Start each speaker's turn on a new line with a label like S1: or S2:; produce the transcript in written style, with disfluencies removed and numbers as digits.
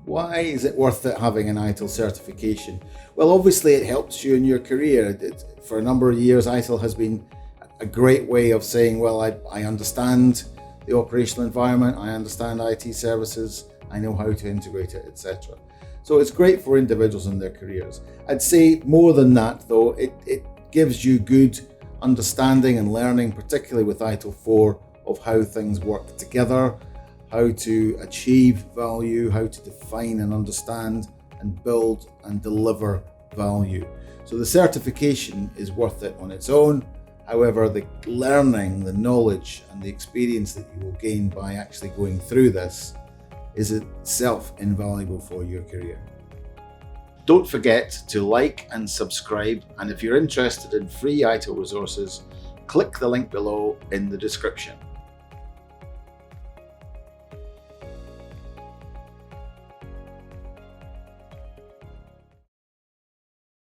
S1: Why is it worth it having an ITIL certification? Well, obviously it helps you in your career. For a number of years, ITIL has been a great way of saying, well, I understand the operational environment, I understand IT services, I know how to integrate it, etc. So it's great for individuals in their careers. I'd say more than that, though, it gives you good understanding and learning, particularly with ITIL 4, of how things work together, how to achieve value, how to define and understand and build and deliver value. So the certification is worth it on its own. However, the learning, the knowledge and the experience that you will gain by actually going through this is itself invaluable for your career. Don't forget to like and subscribe, and if you're interested in free ITIL resources, click the link below in the description.